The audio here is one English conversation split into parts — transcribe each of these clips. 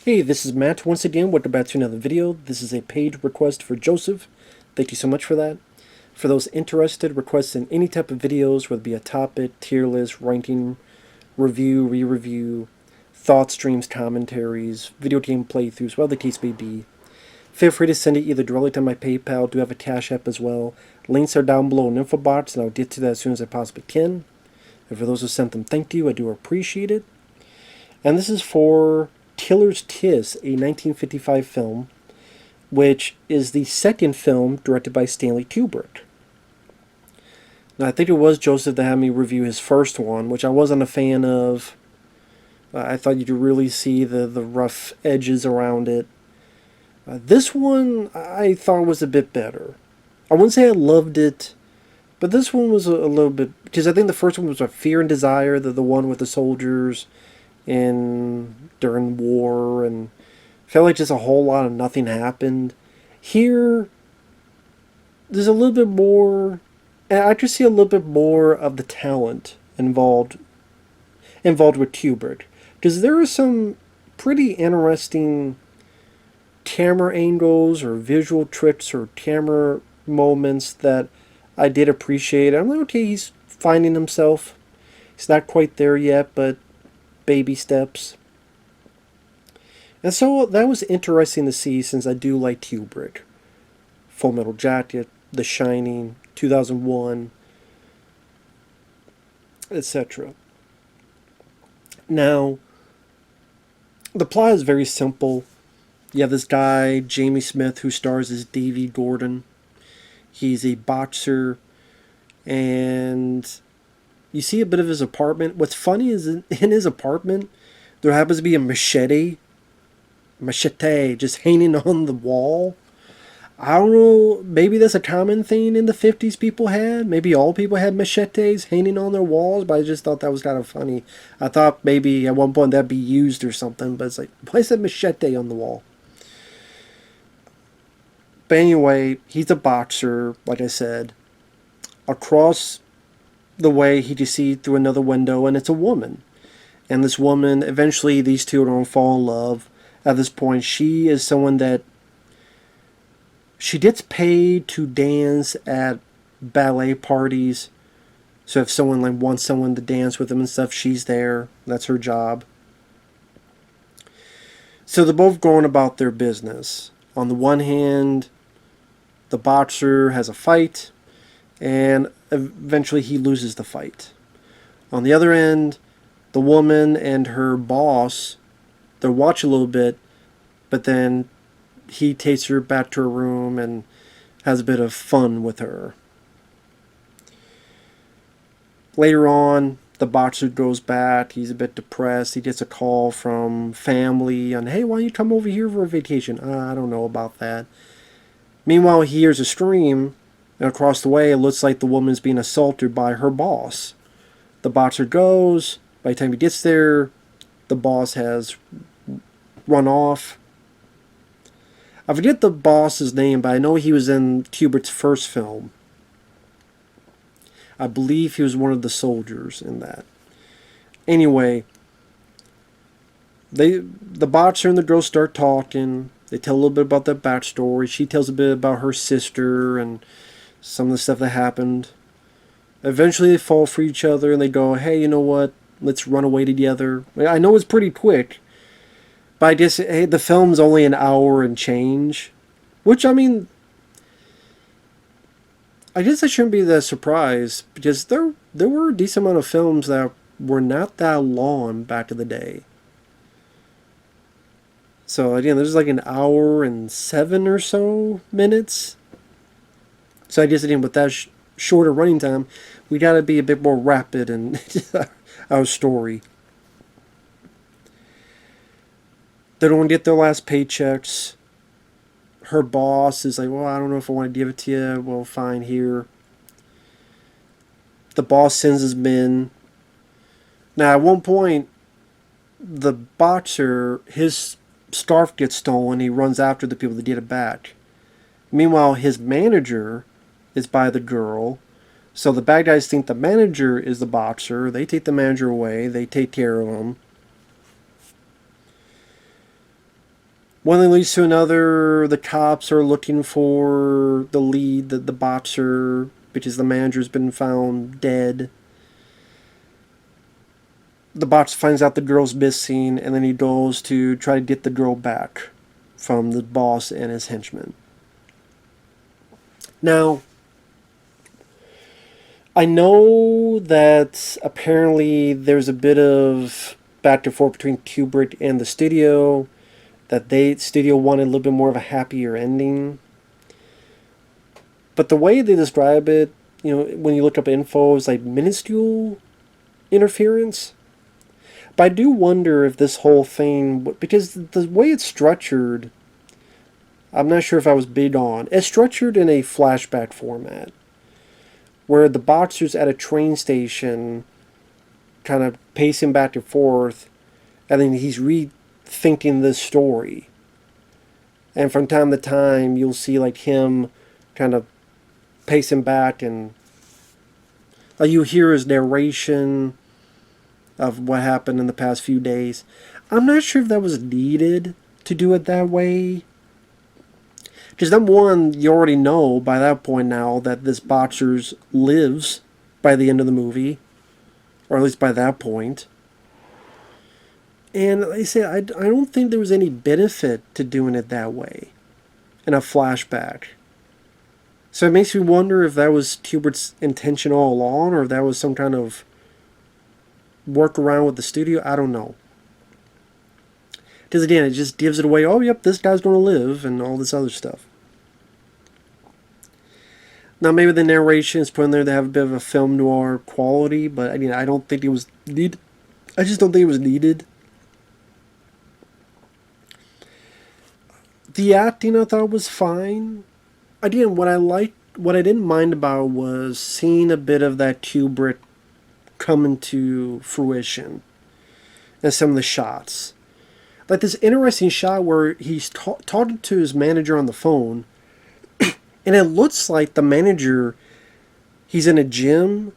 Hey, this is Matt once again. Welcome back to another video. This is a paid request for Joseph. Thank you so much for that. For those interested, requesting any type of videos, whether it be a topic, tier list, ranking, review, re-review, thoughts, streams, commentaries, video game playthroughs, whatever the case may be, feel free to send it either directly to my PayPal. I do have a CashApp as well. Links are down below in the info box, and I'll get to that as soon as I possibly can. And for those who sent them, thank you. I do appreciate it. And this is for Killer's Kiss, a 1955 film, which is the second film directed by Stanley Kubrick. Now, I think it was Joseph that had me review his first one, which I wasn't a fan of. I thought you could really see the rough edges around it. This one I thought was a bit better. I wouldn't say I loved it, but this one was a little bit, because I think the first one was a Fear and Desire, the one with the soldiers during war, and felt like just a whole lot of nothing happened. Here, there's a little bit more, and I just see a little bit more of the talent involved with Kubrick, because there are some pretty interesting camera angles or visual tricks or camera moments that I did appreciate. I'm like, okay, he's finding himself. He's not quite there yet, but baby steps. And so that was interesting to see, since I do like Kubrick. Full Metal Jacket, The Shining, 2001, etc. Now, the plot is very simple. You have this guy, Jamie Smith, who stars as Davey Gordon. He's a boxer, and you see a bit of his apartment. What's funny is in his apartment, there happens to be a machete just hanging on the wall. I don't know, maybe that's a common thing in the 50s people had. Maybe all people had machetes hanging on their walls, but I just thought that was kind of funny. I thought maybe at one point that'd be used or something, but it's like, why is that machete on the wall? But anyway, he's a boxer, like I said. Across the way, he just sees through another window, and it's a woman. And this woman, eventually these two are going to fall in love. At this point, she is someone that she gets paid to dance at ballet parties. So if someone like wants someone to dance with them and stuff, she's there. That's her job. So they're both going about their business. On the one hand, the boxer has a fight, and eventually he loses the fight. On the other end, the woman and her boss, they watch a little bit, but then he takes her back to her room and has a bit of fun with her. Later on, the boxer goes back. He's a bit depressed. He gets a call from family on, hey, why don't you come over here for a vacation? I don't know about that. Meanwhile, he hears a scream, and across the way, it looks like the woman's being assaulted by her boss. The boxer goes. By the time he gets there, the boss has run off. I forget the boss's name, but I know he was in Kubrick's first film. I believe he was one of the soldiers in that. Anyway, the boxer and the girl start talking. They tell a little bit about their backstory. She tells a bit about her sister and some of the stuff that happened. Eventually they fall for each other and they go, hey, you know what? Let's run away together. I know it's pretty quick, but I guess, hey, the film's only an hour and change. Which, I mean, I guess I shouldn't be that surprised, because there were a decent amount of films that were not that long back in the day. So again, there's like an hour and 7 or so minutes. So I guess again, with that shorter running time, we got to be a bit more rapid in our story. They don't get their last paychecks. Her boss is like, well, I don't know if I want to give it to you. Well, fine, here. The boss sends his men. Now, at one point, the boxer, his scarf gets stolen. He runs after the people to get it back. Meanwhile, his manager is by the girl. So the bad guys think the manager is the boxer. They take the manager away. They take care of him. One thing leads to another. The cops are looking for the lead, the boxer, because the manager's been found dead. The boxer finds out the girl's missing, and then he goes to try to get the girl back from the boss and his henchmen. Now, I know that apparently there's a bit of back and forth between Kubrick and the studio, that studio wanted a little bit more of a happier ending. But the way they describe it, when you look up info, is like minuscule interference. But I do wonder if this whole thing, because the way it's structured, I'm not sure if I was big on. It's structured in a flashback format, where the boxer's at a train station, kind of pacing back and forth, and then he's rethinking this story. And from time to time, you'll see like him kind of pacing back, and you hear his narration of what happened in the past few days. I'm not sure if that was needed to do it that way. Because number one, you already know by that point now that this boxer lives by the end of the movie. Or at least by that point. And like I say, I don't think there was any benefit to doing it that way. In a flashback. So it makes me wonder if that was Kubrick's intention all along, or if that was some kind of workaround with the studio. I don't know. Because again, it just gives it away. Oh, yep, this guy's going to live, and all this other stuff. Now, maybe the narration is put in there to have a bit of a film noir quality, but I mean, I don't think it was needed. I just don't think it was needed. The acting I thought was fine. Again, what I didn't mind about was seeing a bit of that Kubrick coming to fruition in some of the shots. Like this interesting shot where he's talking to his manager on the phone, and it looks like the manager, he's in a gym.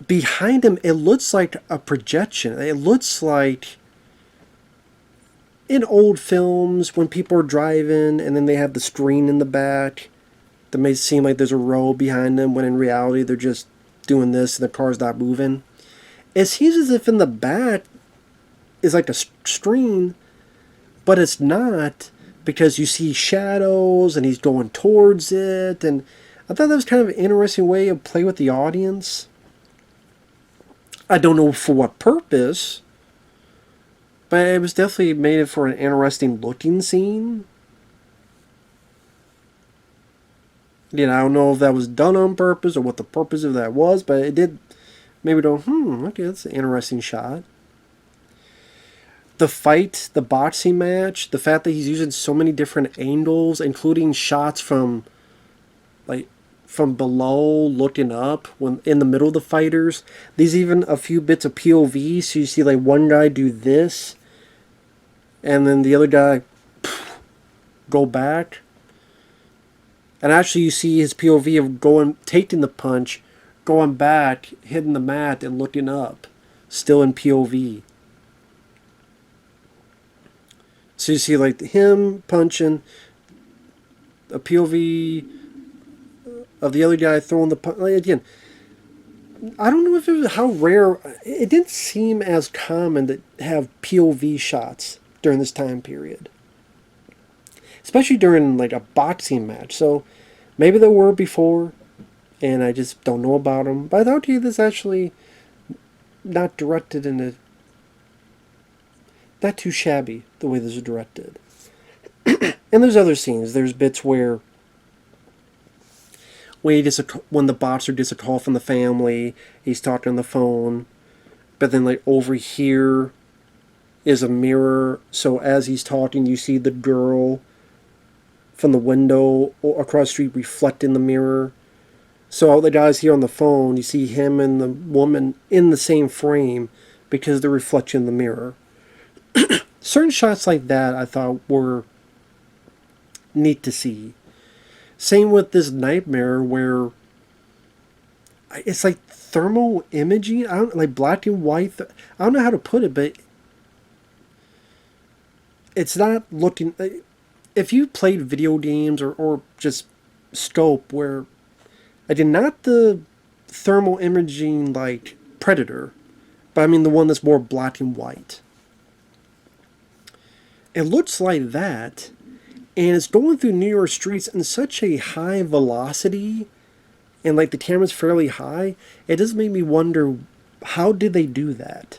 Behind him, it looks like a projection. It looks like in old films when people are driving and then they have the screen in the back that may seem like there's a row behind them, when in reality they're just doing this and the car's not moving. It seems as if in the back is like a screen, but it's not, because you see shadows and he's going towards it. And I thought that was kind of an interesting way of play with the audience. I don't know for what purpose, but it was definitely made it for an interesting looking scene. I don't know if that was done on purpose or what the purpose of that was, but it did maybe go, okay, that's an interesting shot. The fight, the boxing match, the fact that he's using so many different angles, including shots from below looking up when in the middle of the fighters. There's even a few bits of POV, so you see like one guy do this, and then the other guy go back. And actually you see his POV of taking the punch, going back, hitting the mat, and looking up. Still in POV. So you see like him punching, a POV of the other guy throwing the punch. Like, again, I don't know if it was how rare. It didn't seem as common to have POV shots during this time period. Especially during like a boxing match. So maybe there were before, and I just don't know about them. But I thought this actually not directed in a... not too shabby, the way this is directed. And there's other scenes. There's bits where when the boxer gets a call from the family, he's talking on the phone, but then like over here is a mirror, so as he's talking you see the girl from the window across the street reflecting the mirror. So all the guys here on the phone, you see him and the woman in the same frame because they're reflecting the mirror. Certain shots like that I thought were neat to see. Same with this nightmare where it's like thermal imaging. I don't like black and white. I don't know how to put it, but it's not looking. If you played video games or just scope, where I did not the thermal imaging like Predator, but I mean the one that's more black and white. It looks like that, and it's going through New York streets in such a high velocity, and like the camera's fairly high. It does make me wonder, how did they do that?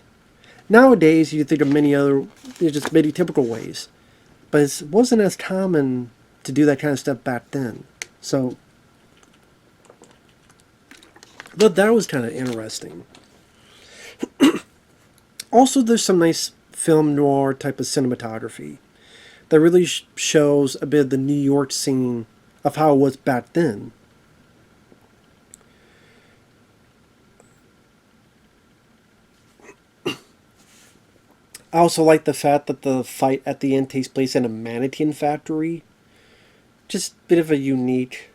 Nowadays, you think of many other, just many typical ways, but it wasn't as common to do that kind of stuff back then. So, but that was kind of interesting. Also, there's some nice film noir type of cinematography that really shows a bit of the New York scene of how it was back then. I also like the fact that the fight at the end takes place in a mannequin factory. Just a bit of a unique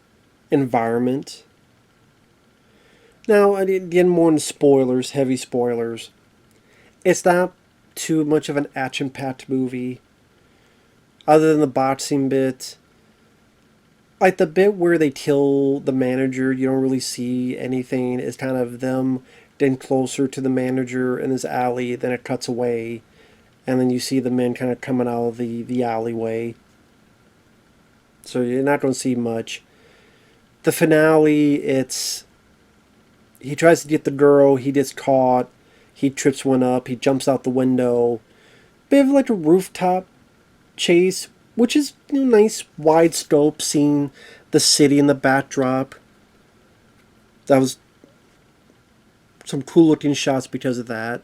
environment. Now, again, more in spoilers, heavy spoilers. It's not too much of an action-packed movie. Other than the boxing bit. Like the bit where they kill the manager, you don't really see anything. It's kind of them getting closer to the manager in this alley, then it cuts away. And then you see the men kind of coming out of the alleyway. So you're not going to see much. The finale, it's... He tries to get the girl, he gets caught, he trips one up, he jumps out the window. Bit of like a rooftop chase, which is, you know, nice wide scope, seeing the city in the backdrop. That was some cool looking shots because of that.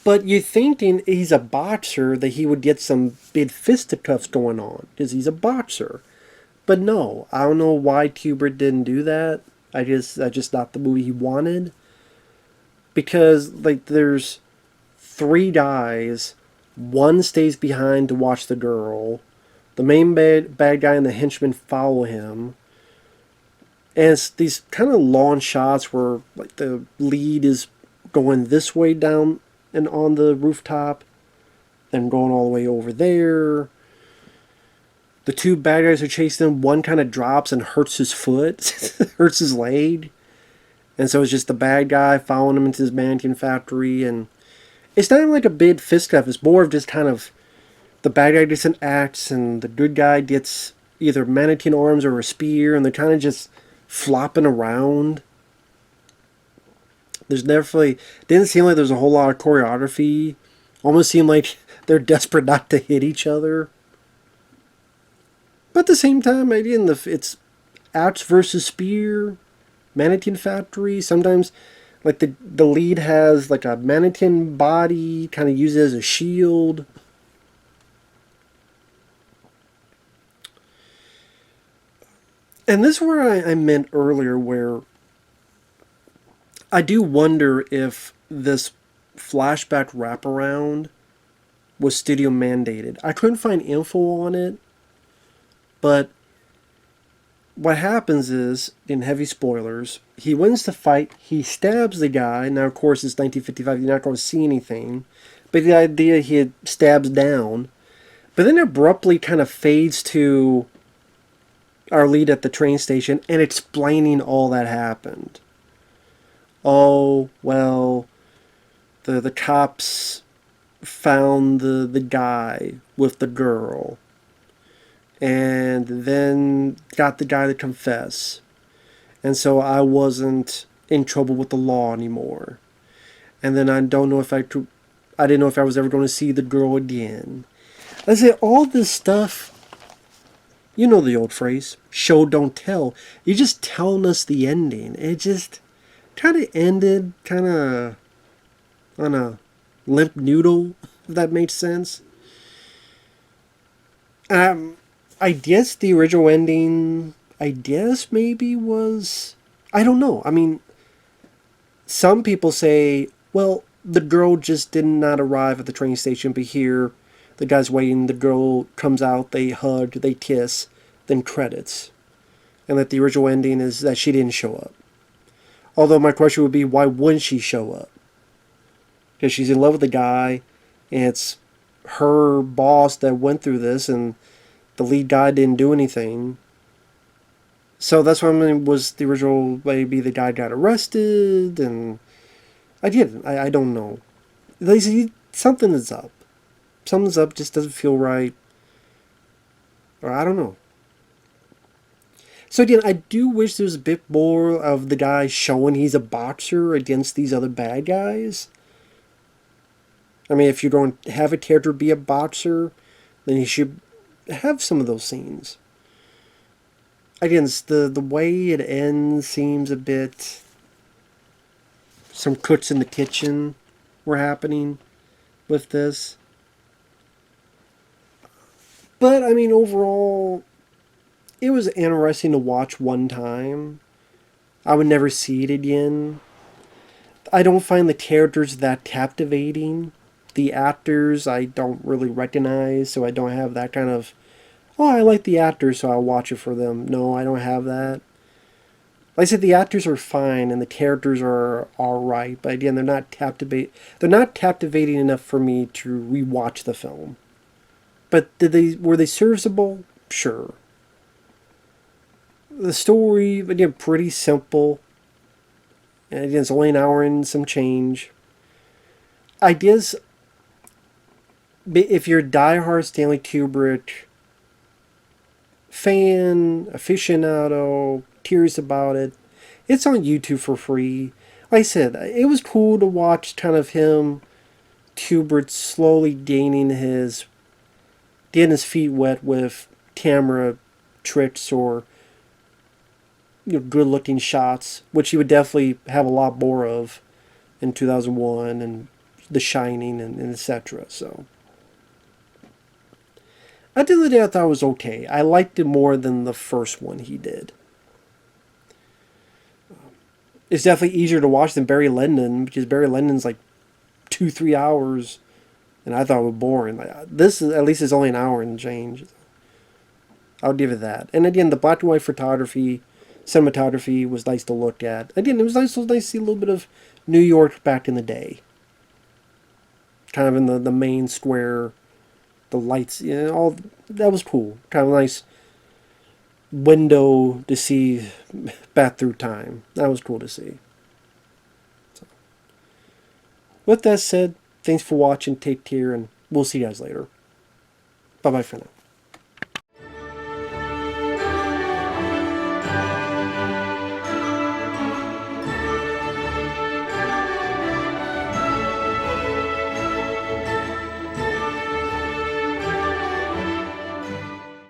But you're thinking he's a boxer, that he would get some big fisticuffs going on, because he's a boxer. But no, I don't know why Kubrick didn't do that. I just not the movie he wanted. Because, like, there's 3 guys. One stays behind to watch the girl. The main bad guy and the henchman follow him. And it's these kind of long shots where, like, the lead is going this way down and on the rooftop, then going all the way over there. The 2 bad guys who chase them, one kind of drops and hurts his foot, hurts his leg. And so it's just the bad guy following him into his mannequin factory. And it's not even like a big fistcuff. It's more of just kind of the bad guy gets an axe and the good guy gets either mannequin arms or a spear. And they're kind of just flopping around. There's definitely... Didn't seem like there's a whole lot of choreography. Almost seemed like they're desperate not to hit each other. But at the same time, again, it's axe versus spear, mannequin factory. Sometimes, like, the lead has, like, a mannequin body, kind of used as a shield. And this is where I meant earlier, where I do wonder if this flashback wraparound was studio mandated. I couldn't find info on it, but what happens is, in heavy spoilers, he wins the fight, he stabs the guy. Now, of course, it's 1955, you're not going to see anything, but the idea he stabs down, but then abruptly kind of fades to our lead at the train station and explaining all that happened. Oh, well, the cops found the guy with the girl, and then got the guy to confess, and so I wasn't in trouble with the law anymore. And then I didn't know if I was ever going to see the girl again. I say all this stuff. You know the old phrase, show don't tell. You're just telling us the ending. It just kind of ended kind of on a limp noodle, if that makes sense. I guess the original ending, maybe was... I don't know. I mean, some people say, well, the girl just did not arrive at the train station, but here, the guy's waiting, the girl comes out, they hug, they kiss, then credits. And that the original ending is that she didn't show up. Although my question would be, why wouldn't she show up? Because she's in love with the guy, and it's her boss that went through this, and the lead guy didn't do anything. So that's why, I mean, was the original maybe the guy got arrested, and I didn't. I don't know. Something is up. Something's up. Just doesn't feel right. Or I don't know. So again, I do wish there was a bit more of the guy showing he's a boxer against these other bad guys. I mean, if you're going to have a character be a boxer, then you should have some of those scenes. Again, the way it ends seems a bit... Some cooks in the kitchen were happening with this. But, I mean, overall, it was interesting to watch one time. I would never see it again. I don't find the characters that captivating. The actors I don't really recognize, so I don't have that kind of, oh, I like the actors, so I'll watch it for them. No, I don't have that. Like I said, the actors are fine and the characters are alright, but again, they're not captivating enough for me to rewatch the film. But were they serviceable? Sure. The story, again, pretty simple. And again, it's only an hour and some change. Ideas, if you're a diehard Stanley Kubrick fan, aficionado, curious about it, it's on YouTube for free. Like I said, it was cool to watch kind of him, Kubrick, slowly getting his feet wet with camera tricks or good looking shots, which he would definitely have a lot more of in 2001 and The Shining and etc. So at the end of the day, I thought it was okay. I liked it more than the first one he did. It's definitely easier to watch than Barry Lyndon, because Barry Lyndon's like 2-3 hours, and I thought it was boring. This is, at least it's only an hour and change. I'll give it that. And again, the black and white cinematography was nice to look at. Again, it was nice to see a little bit of New York back in the day. Kind of in the main square, the lights, all that was cool. Kind of a nice window to see back through time. That was cool to see. So, with that said, thanks for watching, take care, and we'll see you guys later. Bye-bye for now.